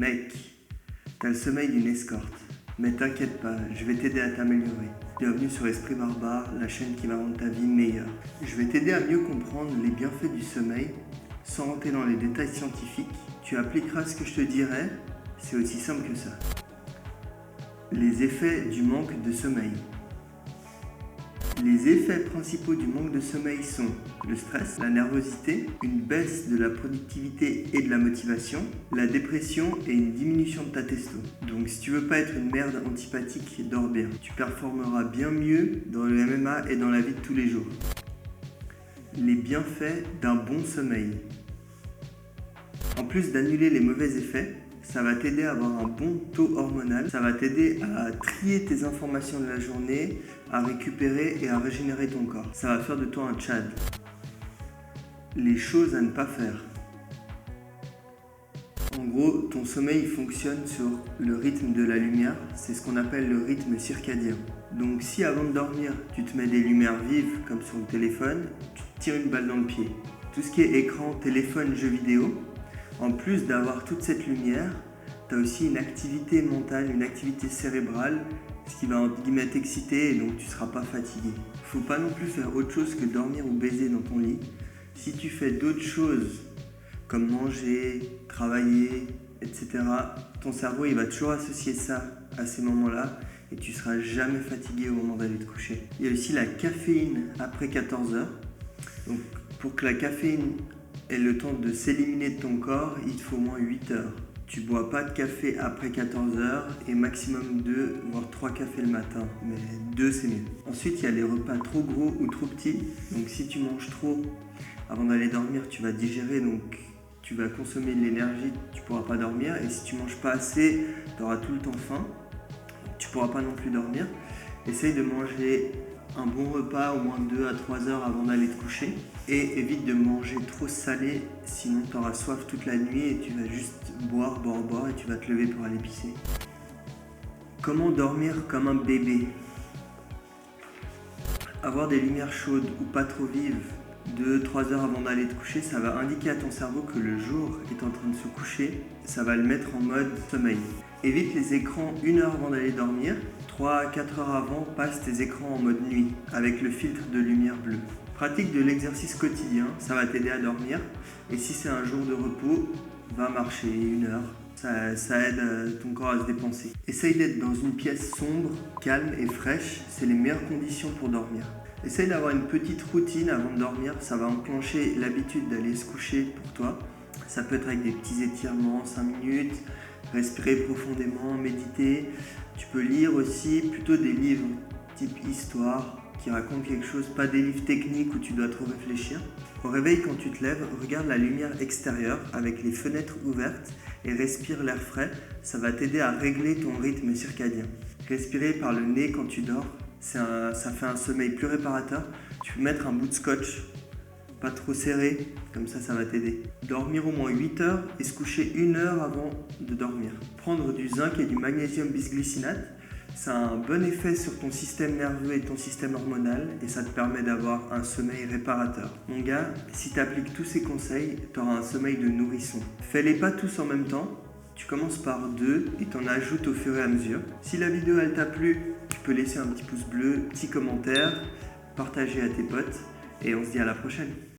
Mec, t'as le sommeil d'une escorte. Mais t'inquiète pas, je vais t'aider à t'améliorer. Bienvenue sur Esprit Barbare, la chaîne qui va rendre ta vie meilleure. Je vais t'aider à mieux comprendre les bienfaits du sommeil sans rentrer dans les détails scientifiques. Tu appliqueras ce que je te dirai, c'est aussi simple que ça. Les effets du manque de sommeil. Les effets principaux du manque de sommeil sont le stress, la nervosité, une baisse de la productivité et de la motivation, la dépression et une diminution de ta testo. Donc si tu veux pas être une merde antipathique, dors bien. Tu performeras bien mieux dans le MMA et dans la vie de tous les jours. Les bienfaits d'un bon sommeil. En plus d'annuler les mauvais effets, ça va t'aider à avoir un bon taux hormonal, ça va t'aider à trier tes informations de la journée, à récupérer et à régénérer ton corps. Ça va faire de toi un Tchad. Les choses à ne pas faire. En gros, ton sommeil fonctionne sur le rythme de la lumière, c'est ce qu'on appelle le rythme circadien. Donc si avant de dormir, tu te mets des lumières vives comme sur le téléphone, tu te tires une balle dans le pied. Tout ce qui est écran, téléphone, jeux vidéo, en plus d'avoir toute cette lumière, tu as aussi une activité mentale, une activité cérébrale, ce qui va entre guillemets t'exciter et donc tu ne seras pas fatigué. Faut pas non plus faire autre chose que dormir ou baiser dans ton lit. Si tu fais d'autres choses comme manger, travailler, etc., ton cerveau il va toujours associer ça à ces moments-là et tu ne seras jamais fatigué au moment d'aller te coucher. Il y a aussi la caféine après 14 heures. Donc pour que la caféine ait le temps de s'éliminer de ton corps, il te faut au moins 8 heures. Tu bois pas de café après 14 heures et maximum 2 voire 3 cafés le matin, mais 2 c'est mieux. Ensuite il y a les repas trop gros ou trop petits, donc si tu manges trop avant d'aller dormir tu vas digérer, donc tu vas consommer de l'énergie, tu pourras pas dormir, et si tu manges pas assez, tu auras tout le temps faim, tu pourras pas non plus dormir. Essaye de manger un bon repas au moins 2 à 3 heures avant d'aller te coucher et évite de manger trop salé, sinon tu auras soif toute la nuit et tu vas juste boire et tu vas te lever pour aller pisser. Comment dormir comme un bébé? Avoir des lumières chaudes ou pas trop vives 2-3 heures avant d'aller te coucher, ça va indiquer à ton cerveau que le jour est en train de se coucher, ça va le mettre en mode sommeil. Évite les écrans 1 heure avant d'aller dormir, 3 à 4 heures avant, passe tes écrans en mode nuit avec le filtre de lumière bleue. Pratique de l'exercice quotidien, ça va t'aider à dormir, et si c'est un jour de repos, va marcher 1 heure. Ça aide ton corps à se dépenser. Essaye d'être dans une pièce sombre, calme et fraîche, c'est les meilleures conditions pour dormir. Essaye d'avoir une petite routine avant de dormir, ça va enclencher l'habitude d'aller se coucher pour toi. Ça peut être avec des petits étirements, 5 minutes, respirer profondément, méditer. Tu peux lire aussi plutôt des livres type histoire qui racontent quelque chose, pas des livres techniques où tu dois trop réfléchir. Au réveil, quand tu te lèves, regarde la lumière extérieure avec les fenêtres ouvertes et respire l'air frais. Ça va t'aider à régler ton rythme circadien. Respirer par le nez quand tu dors, ça fait un sommeil plus réparateur. Tu peux mettre un bout de scotch, pas trop serré, comme ça va t'aider. Dormir au moins 8 heures et se coucher 1 heure avant de dormir. Prendre du zinc et du magnésium bisglycinate, ça a un bon effet sur ton système nerveux et ton système hormonal et ça te permet d'avoir un sommeil réparateur. Mon gars, si tu appliques tous ces conseils, tu auras un sommeil de nourrisson. Fais-les pas tous en même temps. Tu commences par 2 et t'en ajoutes au fur et à mesure. Si la vidéo elle t'a plu, tu peux laisser un petit pouce bleu, petit commentaire, partager à tes potes et on se dit à la prochaine.